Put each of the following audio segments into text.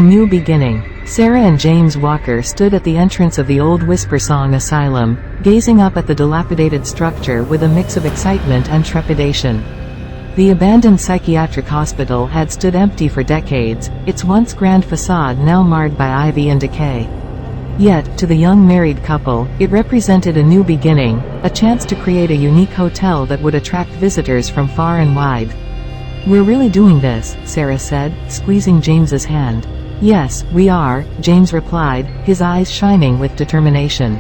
new beginning. Sarah and James Walker stood at the entrance of the old Whisper Song Asylum, gazing up at the dilapidated structure with a mix of excitement and trepidation. The abandoned psychiatric hospital had stood empty for decades, its once grand facade now marred by ivy and decay. Yet, to the young married couple, it represented a new beginning, a chance to create a unique hotel that would attract visitors from far and wide. "We're really doing this," Sarah said, squeezing James's hand. "Yes, we are," James replied, his eyes shining with determination.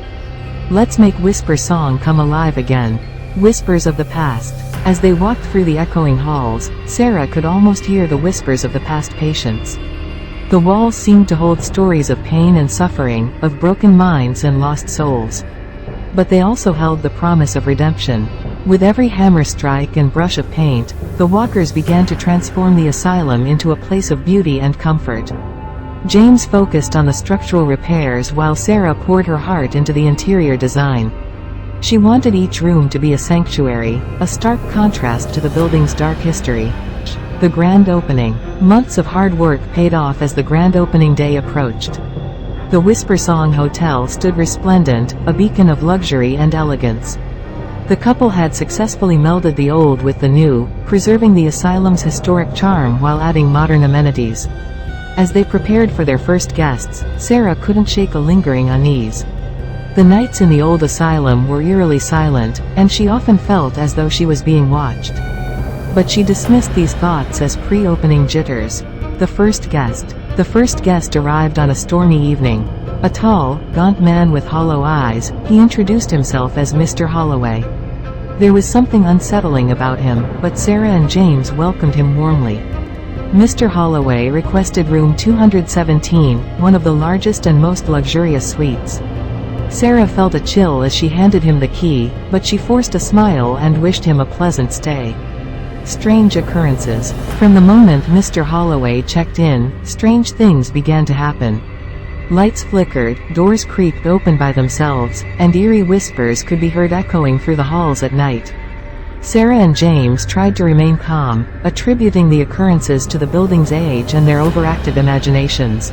"Let's make Whisper Song come alive again." Whispers of the past. As they walked through the echoing halls, Sarah could almost hear the whispers of the past patients. The walls seemed to hold stories of pain and suffering, of broken minds and lost souls. But they also held the promise of redemption. With every hammer strike and brush of paint, the Walkers began to transform the asylum into a place of beauty and comfort. James focused on the structural repairs while Sarah poured her heart into the interior design. She wanted each room to be a sanctuary, a stark contrast to the building's dark history. The grand opening. Months of hard work paid off as the grand opening day approached. The Whisper Song Hotel stood resplendent, a beacon of luxury and elegance. The couple had successfully melded the old with the new, preserving the asylum's historic charm while adding modern amenities. As they prepared for their first guests, Sarah couldn't shake a lingering unease. The nights in the old asylum were eerily silent, and she often felt as though she was being watched. But she dismissed these thoughts as pre-opening jitters. The first guest arrived on a stormy evening. A tall, gaunt man with hollow eyes, he introduced himself as Mr. Holloway. There was something unsettling about him, but Sarah and James welcomed him warmly. Mr. Holloway requested room 217, one of the largest and most luxurious suites. Sarah felt a chill as she handed him the key, but she forced a smile and wished him a pleasant stay. Strange occurrences. From the moment Mr. Holloway checked in, strange things began to happen. Lights flickered, doors creaked open by themselves, and eerie whispers could be heard echoing through the halls at night. Sarah and James tried to remain calm, attributing the occurrences to the building's age and their overactive imaginations.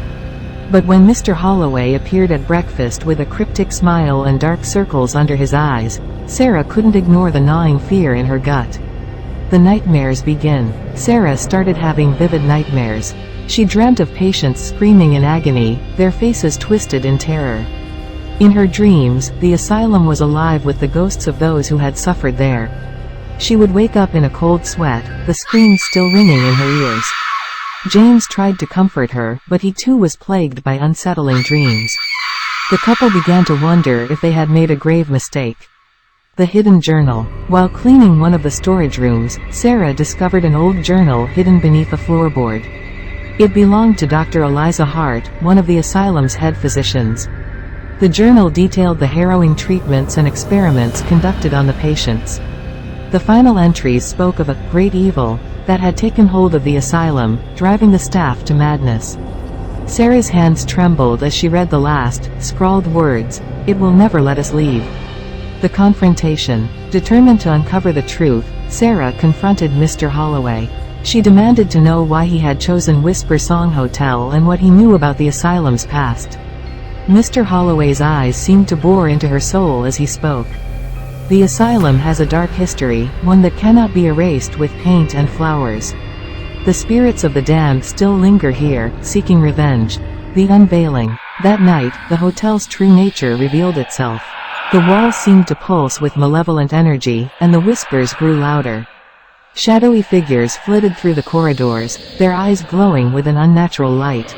But when Mr. Holloway appeared at breakfast with a cryptic smile and dark circles under his eyes, Sarah couldn't ignore the gnawing fear in her gut. The nightmares begin. Sarah started having vivid nightmares. She dreamt of patients screaming in agony, their faces twisted in terror. In her dreams, the asylum was alive with the ghosts of those who had suffered there. She would wake up in a cold sweat, the screams still ringing in her ears. James tried to comfort her, but he too was plagued by unsettling dreams. The couple began to wonder if they had made a grave mistake. The hidden journal. While cleaning one of the storage rooms, Sarah discovered an old journal hidden beneath a floorboard. It belonged to Dr. Eliza Hart, one of the asylum's head physicians. The journal detailed the harrowing treatments and experiments conducted on the patients. The final entries spoke of a great evil that had taken hold of the asylum, driving the staff to madness. Sarah's hands trembled as she read the last, scrawled words, "It will never let us leave." The confrontation. Determined to uncover the truth, Sarah confronted Mr. Holloway. She demanded to know why he had chosen Whisper Song Hotel and what he knew about the asylum's past. Mr. Holloway's eyes seemed to bore into her soul as he spoke. The asylum has a dark history, one that cannot be erased with paint and flowers. The spirits of the damned still linger here, seeking revenge. The unveiling. That night, the hotel's true nature revealed itself. The walls seemed to pulse with malevolent energy, and the whispers grew louder. Shadowy figures flitted through the corridors, their eyes glowing with an unnatural light.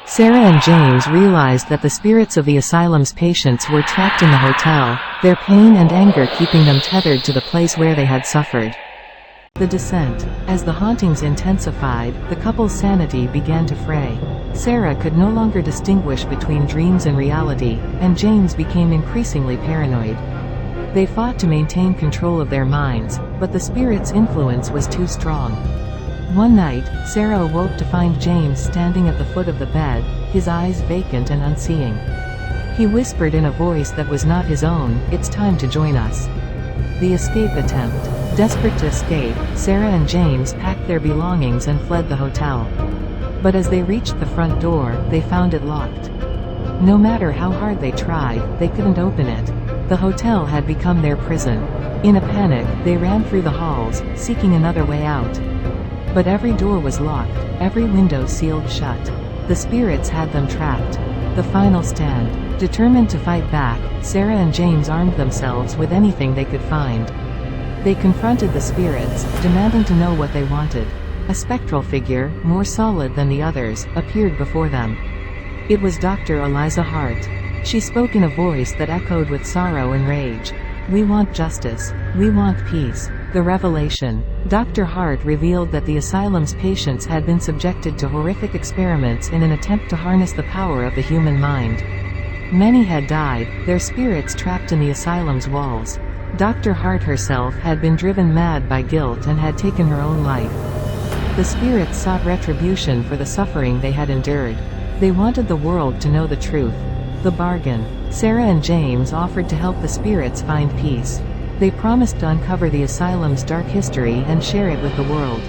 Sarah and James realized that the spirits of the asylum's patients were trapped in the hotel, their pain and anger keeping them tethered to the place where they had suffered. The descent. As the hauntings intensified, the couple's sanity began to fray. Sarah could no longer distinguish between dreams and reality, and James became increasingly paranoid. They fought to maintain control of their minds, but the spirit's influence was too strong. One night, Sarah awoke to find James standing at the foot of the bed, his eyes vacant and unseeing. He whispered in a voice that was not his own, "It's time to join us." The escape attempt. Desperate to escape, Sarah and James packed their belongings and fled the hotel. But as they reached the front door, they found it locked. No matter how hard they tried, they couldn't open it. The hotel had become their prison. In a panic, they ran through the halls, seeking another way out. But every door was locked, every window sealed shut. The spirits had them trapped. The final stand. Determined to fight back, Sarah and James armed themselves with anything they could find. They confronted the spirits, demanding to know what they wanted. A spectral figure, more solid than the others, appeared before them. It was Dr. Eliza Hart. She spoke in a voice that echoed with sorrow and rage. "We want justice. We want peace." The revelation. Dr. Hart revealed that the asylum's patients had been subjected to horrific experiments in an attempt to harness the power of the human mind. Many had died, their spirits trapped in the asylum's walls. Dr. Hart herself had been driven mad by guilt and had taken her own life. The spirits sought retribution for the suffering they had endured. They wanted the world to know the truth. The bargain. Sarah and James offered to help the spirits find peace. They promised to uncover the asylum's dark history and share it with the world.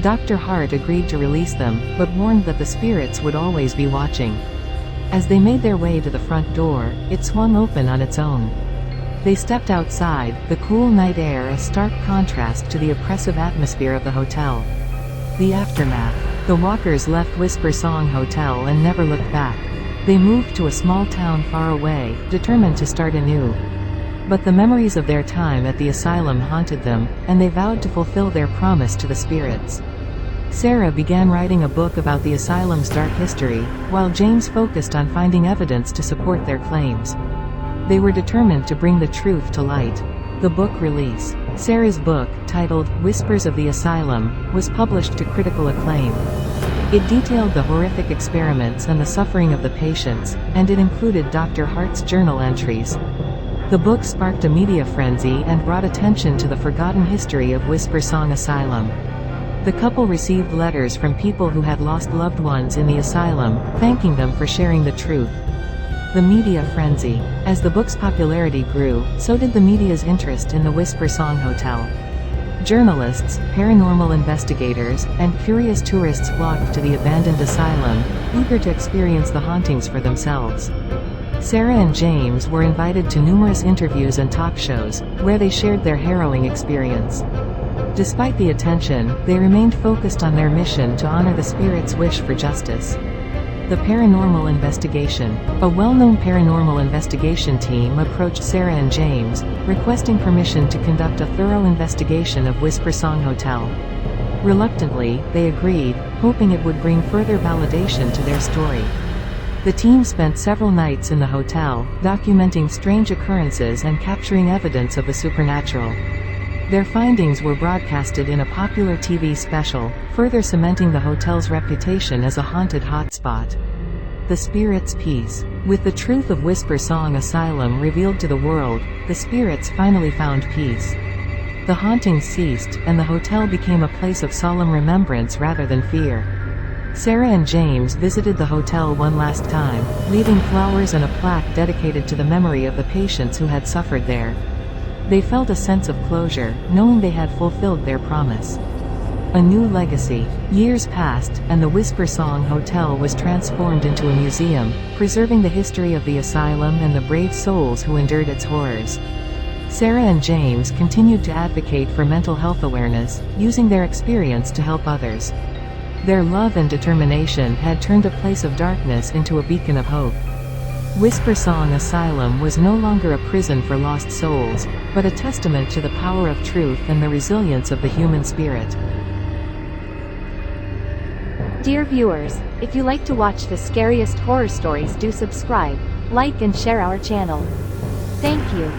Dr. Hart agreed to release them, but warned that the spirits would always be watching. As they made their way to the front door, it swung open on its own. They stepped outside, the cool night air a stark contrast to the oppressive atmosphere of the hotel. The aftermath. The walkers left Whisper Song Hotel and never looked back. They moved to a small town far away, determined to start anew. But the memories of their time at the asylum haunted them, and they vowed to fulfill their promise to the spirits. Sarah began writing a book about the asylum's dark history, while James focused on finding evidence to support their claims. They were determined to bring the truth to light. The book release. Sarah's book, titled Whispers of the Asylum, was published to critical acclaim. It detailed the horrific experiments and the suffering of the patients, and it included Dr. Hart's journal entries. The book sparked a media frenzy and brought attention to the forgotten history of Whisper Song Asylum. The couple received letters from people who had lost loved ones in the asylum, thanking them for sharing the truth. The media frenzy. As the book's popularity grew, so did the media's interest in the Whisper Song Hotel. Journalists, paranormal investigators, and curious tourists flocked to the abandoned asylum, eager to experience the hauntings for themselves. Sarah and James were invited to numerous interviews and talk shows, where they shared their harrowing experience. Despite the attention, they remained focused on their mission to honor the spirits' wish for justice. The paranormal investigation. A well-known paranormal investigation team approached Sarah and James, requesting permission to conduct a thorough investigation of Whisper Song Hotel. Reluctantly, they agreed, hoping it would bring further validation to their story. The team spent several nights in the hotel, documenting strange occurrences and capturing evidence of the supernatural. Their findings were broadcasted in a popular TV special, further cementing the hotel's reputation as a haunted hotspot. The Spirits' Peace. With the truth of Whisper Song Asylum revealed to the world, the spirits finally found peace. The hauntings ceased, and the hotel became a place of solemn remembrance rather than fear. Sarah and James visited the hotel one last time, leaving flowers and a plaque dedicated to the memory of the patients who had suffered there. They felt a sense of closure, knowing they had fulfilled their promise. A new legacy. Years passed, and the Whisper Song Hotel was transformed into a museum, preserving the history of the asylum and the brave souls who endured its horrors. Sarah and James continued to advocate for mental health awareness, using their experience to help others. Their love and determination had turned a place of darkness into a beacon of hope. Whisper Song Asylum was no longer a prison for lost souls, but a testament to the power of truth and the resilience of the human spirit. Dear viewers, if you like to watch the scariest horror stories, do subscribe, like and share our channel. Thank you.